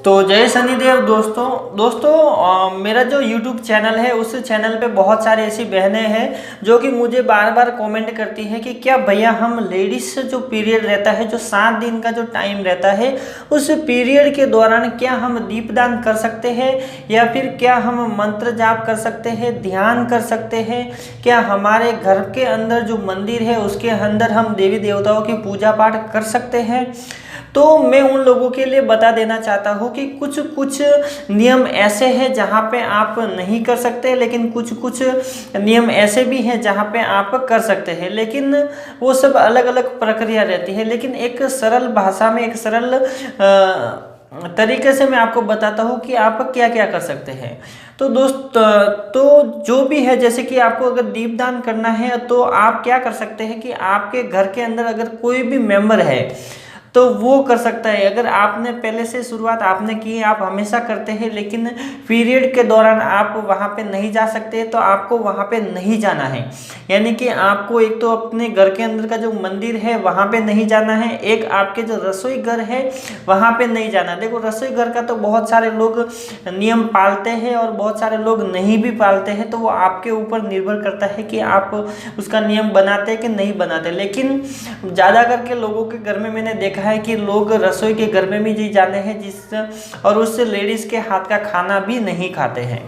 तो जय शनिदेव मेरा जो YouTube चैनल है उस चैनल पे बहुत सारे ऐसी बहनें हैं जो कि मुझे बार बार कमेंट करती हैं कि क्या भैया हम लेडीज से जो पीरियड रहता है, जो 7 दिन का जो टाइम रहता है, उस पीरियड के दौरान क्या हम दीपदान कर सकते हैं या फिर क्या हम मंत्र जाप कर सकते हैं, ध्यान कर सकते हैं, क्या हमारे घर के अंदर जो मंदिर है उसके अंदर हम देवी देवताओं की पूजा पाठ कर सकते हैं। तो मैं उन लोगों के लिए बता देना चाहता हूँ कि कुछ कुछ नियम ऐसे हैं जहाँ पे आप नहीं कर सकते, लेकिन कुछ कुछ नियम ऐसे भी हैं जहाँ पे आप कर सकते हैं, लेकिन वो सब अलग अलग प्रक्रिया रहती है। लेकिन एक सरल भाषा में, एक सरल तरीके से मैं आपको बताता हूँ कि आप क्या क्या कर सकते हैं। तो तो जो भी है, जैसे कि आपको अगर दीपदान करना है तो आप क्या कर सकते हैं कि आपके घर के अंदर अगर कोई भी मेंबर है तो वो कर सकता है। अगर आपने पहले से शुरुआत आपने की, आप हमेशा करते हैं, लेकिन पीरियड के दौरान आप वहाँ पे नहीं जा सकते, तो आपको वहाँ पे नहीं जाना है। यानी कि आपको एक तो अपने घर के अंदर का जो मंदिर है वहाँ पे नहीं जाना है, एक आपके जो रसोई घर है वहाँ पे नहीं जाना। देखो, रसोई घर का तो बहुत सारे लोग नियम पालते हैं और बहुत सारे लोग नहीं भी पालते हैं, तो वो आपके ऊपर निर्भर करता है कि आप उसका नियम बनाते हैं कि नहीं बनाते। लेकिन ज़्यादा करके लोगों के घर में मैंने देखा है कि लोग रसोई के घर में भी जी जाते हैं और उससे लेडीज के हाथ का खाना भी नहीं खाते हैं।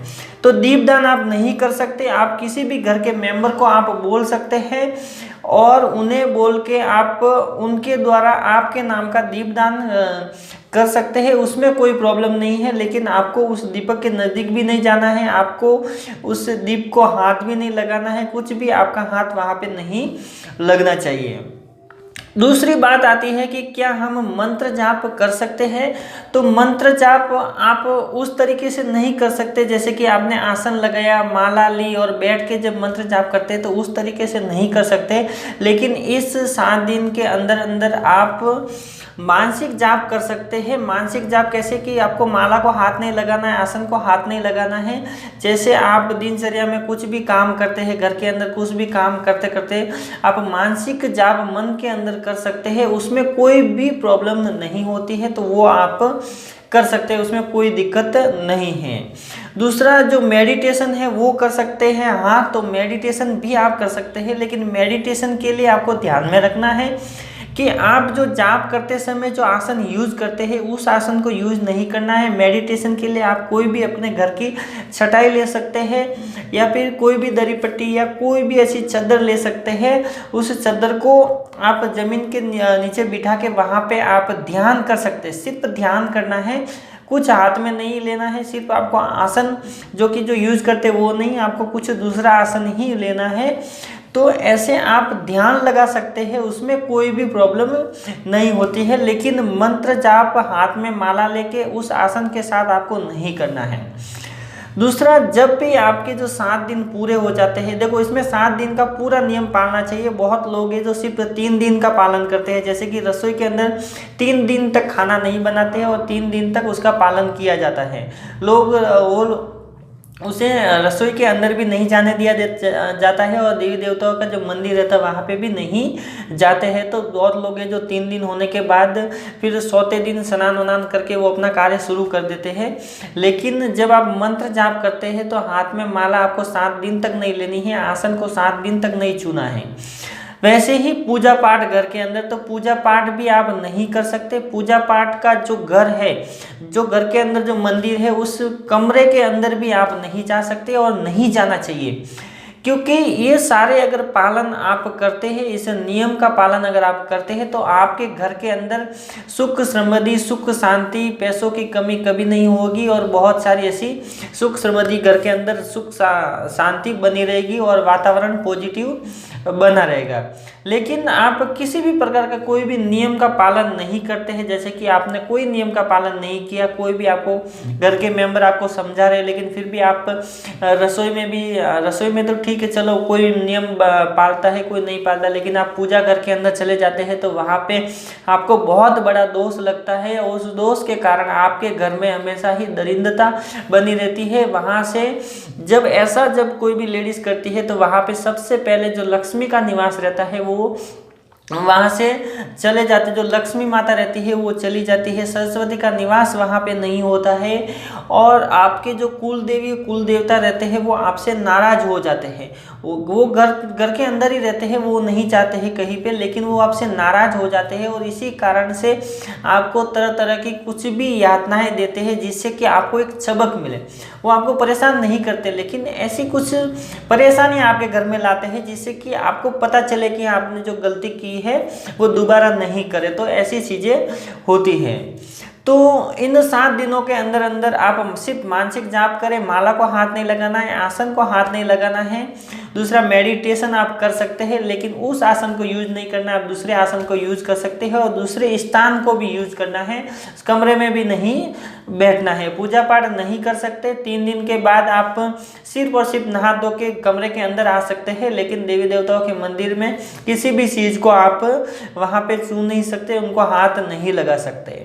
तो दीपदान आप नहीं कर सकते। आप किसी भी घर के मेंबर को आप बोल सकते हैं और उन्हें बोल के आप उनके द्वारा आपके नाम का दीपदान कर सकते हैं, उसमें कोई प्रॉब्लम नहीं है। लेकिन आपको उस दीपक के नज़दीक भी नहीं जाना है, आपको उस दीप को हाथ भी नहीं लगाना है, कुछ भी आपका हाथ वहाँ पे नहीं लगना चाहिए। दूसरी बात आती है कि क्या हम मंत्र जाप कर सकते हैं। तो मंत्र जाप आप उस तरीके से नहीं कर सकते जैसे कि आपने आसन लगाया, माला ली और बैठ के जब मंत्र जाप करते हैं, तो उस तरीके से नहीं कर सकते। लेकिन इस 7 दिन के अंदर अंदर आप मानसिक जाप कर सकते हैं। मानसिक जाप कैसे कि आपको माला को हाथ नहीं लगाना है, आसन को हाथ नहीं लगाना है। जैसे आप दिनचर्या में कुछ भी काम करते हैं, घर के अंदर कुछ भी काम करते करते आप मानसिक जाप मन के अंदर कर सकते हैं, उसमें कोई भी प्रॉब्लम नहीं होती है, तो वो आप कर सकते हैं, उसमें कोई दिक्कत नहीं है। दूसरा जो मेडिटेशन है वो कर सकते हैं। हाँ, तो मेडिटेशन भी आप कर सकते हैं, लेकिन मेडिटेशन के लिए आपको ध्यान में रखना है कि आप जो जाप करते समय जो आसन यूज करते हैं उस आसन को यूज नहीं करना है। मेडिटेशन के लिए आप कोई भी अपने घर की चटाई ले सकते हैं या फिर कोई भी दरी पट्टी या कोई भी ऐसी चादर ले सकते हैं। उस चादर को आप जमीन के नीचे बिठा के वहाँ पे आप ध्यान कर सकते हैं। सिर्फ ध्यान करना है, कुछ हाथ में नहीं लेना है। सिर्फ आपको आसन जो यूज करते वो नहीं, आपको कुछ दूसरा आसन ही लेना है। तो ऐसे आप ध्यान लगा सकते हैं, उसमें कोई भी प्रॉब्लम नहीं होती है। लेकिन मंत्र जाप हाथ में माला लेके उस आसन के साथ आपको नहीं करना है। दूसरा, जब भी आपके जो 7 दिन पूरे हो जाते हैं, देखो इसमें 7 दिन का पूरा नियम पालना चाहिए। बहुत लोग हैं जो सिर्फ 3 दिन का पालन करते हैं, जैसे कि रसोई के अंदर 3 दिन तक खाना नहीं बनाते हैं और 3 दिन तक उसका पालन किया जाता है। लोग वो उसे रसोई के अंदर भी नहीं जाने दिया जाता है और देवी देवताओं का जो मंदिर रहता है वहाँ पे भी नहीं जाते हैं। तो बहुत लोग हैं जो 3 दिन होने के बाद फिर 100वें दिन स्नान वनान करके वो अपना कार्य शुरू कर देते हैं। लेकिन जब आप मंत्र जाप करते हैं तो हाथ में माला आपको 7 दिन तक नहीं लेनी है, आसन को 7 दिन तक नहीं छूना है। वैसे ही पूजा पाठ घर के अंदर, तो पूजा पाठ भी आप नहीं कर सकते। पूजा पाठ का जो घर है, जो घर के अंदर जो मंदिर है, उस कमरे के अंदर भी आप नहीं जा सकते और नहीं जाना चाहिए, क्योंकि ये सारे अगर पालन आप करते हैं, इस नियम का पालन अगर आप करते हैं, तो आपके घर के अंदर सुख समृद्धि, सुख शांति, पैसों की कमी कभी नहीं होगी और बहुत सारी ऐसी सुख समृद्धि घर के अंदर सुख शांति बनी रहेगी और वातावरण पॉजिटिव बना रहेगा। लेकिन आप किसी भी प्रकार का कोई भी नियम का पालन नहीं करते हैं, जैसे कि आपने कोई नियम का पालन नहीं किया, कोई भी आपको घर के मेंबर आपको समझा रहे, लेकिन फिर भी आप रसोई में तो ठीक है, चलो कोई नियम पालता है कोई नहीं पालता, लेकिन आप पूजा घर के अंदर चले जाते हैं तो वहाँ पे आपको बहुत बड़ा दोष लगता है। उस दोष के कारण आपके घर में हमेशा ही दरिद्रता बनी रहती है। वहाँ से जब कोई भी लेडीज करती है तो वहाँ पे सबसे पहले जो लक्ष्मी का निवास रहता है वो वहाँ से चले जाते, जो लक्ष्मी माता रहती है वो चली जाती है, सरस्वती का निवास वहाँ पे नहीं होता है, और आपके जो कुल देवी कुल देवता रहते हैं वो आपसे नाराज हो जाते हैं। वो घर के अंदर ही रहते हैं, वो नहीं चाहते हैं कहीं पे, लेकिन वो आपसे नाराज हो जाते हैं, और इसी कारण से आपको तरह तरह की कुछ भी यातनाएं देते हैं जिससे कि आपको एक सबक मिले। वो आपको परेशान नहीं करते, लेकिन ऐसी कुछ परेशानी आपके घर में लाते हैं जिससे कि आपको पता चले कि आपने जो गलती की है वो दोबारा नहीं करे। तो ऐसी चीज़ें होती हैं। तो इन 7 दिनों के अंदर अंदर आप सिर्फ मानसिक जाप करें, माला को हाथ नहीं लगाना है, आसन को हाथ नहीं लगाना है। दूसरा, मेडिटेशन आप कर सकते हैं, लेकिन उस आसन को यूज नहीं करना है, आप दूसरे आसन को यूज कर सकते हैं, और दूसरे स्थान को भी यूज करना है, कमरे में भी नहीं बैठना है। पूजा पाठ नहीं कर सकते। 3 दिन के बाद आप सिर्फ और सिर्फ नहा धो के कमरे के अंदर आ सकते हैं, लेकिन देवी देवताओं के मंदिर में किसी भी चीज़ को आप वहाँ पे छू नहीं सकते, उनको हाथ नहीं लगा सकते।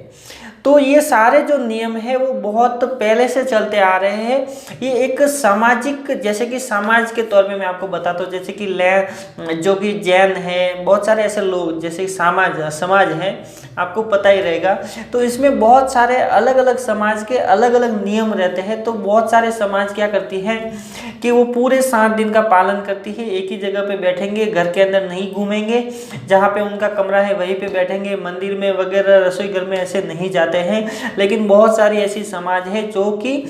तो ये सारे जो नियम है वो बहुत पहले से चलते आ रहे हैं। ये एक सामाजिक, जैसे कि समाज के तौर पे मैं आपको बताता हूँ, जैसे कि जो कि जैन है, बहुत सारे ऐसे लोग, जैसे समाज है, आपको पता ही रहेगा। तो इसमें बहुत सारे अलग अलग समाज के अलग अलग नियम रहते हैं। तो बहुत सारे समाज क्या करती है कि वो पूरे 7 दिन का पालन करती है, एक ही जगह पे बैठेंगे, घर के अंदर नहीं घूमेंगे, जहाँ पे उनका कमरा है वहीं पे बैठेंगे, मंदिर में वगैरह रसोई घर में ऐसे नहीं जाते हैं। लेकिन बहुत सारी ऐसी समाज है जो कि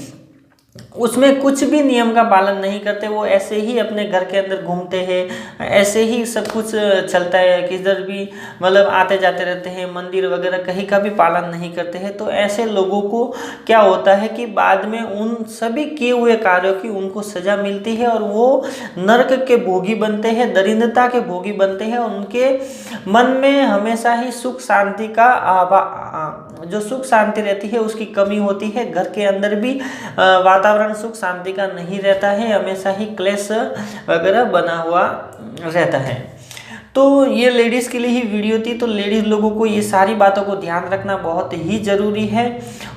उसमें कुछ भी नियम का पालन नहीं करते, वो ऐसे ही अपने घर के अंदर घूमते हैं, ऐसे ही सब कुछ चलता है, किधर भी मतलब आते जाते रहते हैं, मंदिर वगैरह कहीं का भी पालन नहीं करते हैं। तो ऐसे लोगों को क्या होता है कि बाद में उन सभी किए हुए कार्यों की उनको सजा मिलती है, और वो नरक के भोगी बनते हैं, दरिद्रता के भोगी बनते हैं। उनके मन में हमेशा ही सुख शांति का जो सुख शांति रहती है उसकी कमी होती है। घर के अंदर भी वातावरण सुख शांति का नहीं रहता है, हमेशा ही क्लेश वगैरह बना हुआ रहता है। तो ये लेडीज़ के लिए ही वीडियो थी। तो लेडीज़ लोगों को ये सारी बातों को ध्यान रखना बहुत ही ज़रूरी है।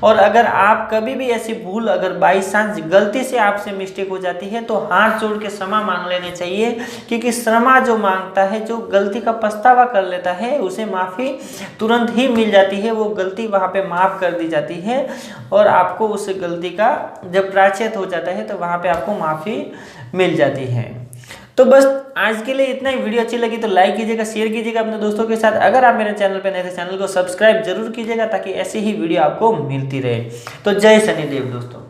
और अगर आप कभी भी ऐसी भूल, अगर बाई चांस गलती से आपसे मिस्टेक हो जाती है, तो हाथ जोड़ के क्षमा मांग लेने चाहिए, क्योंकि क्षमा जो मांगता है, जो गलती का पछतावा कर लेता है, उसे माफ़ी तुरंत ही मिल जाती है, वो गलती वहाँ पे माफ़ कर दी जाती है, और आपको उस गलती का जब प्रायश्चित हो जाता है तो वहाँ पे आपको माफ़ी मिल जाती है। तो बस आज के लिए इतना ही। वीडियो अच्छी लगी तो लाइक कीजिएगा, शेयर कीजिएगा अपने दोस्तों के साथ। अगर आप मेरे चैनल पर नए थे, चैनल को सब्सक्राइब जरूर कीजिएगा, ताकि ऐसी ही वीडियो आपको मिलती रहे। तो जय शनिदेव दोस्तों।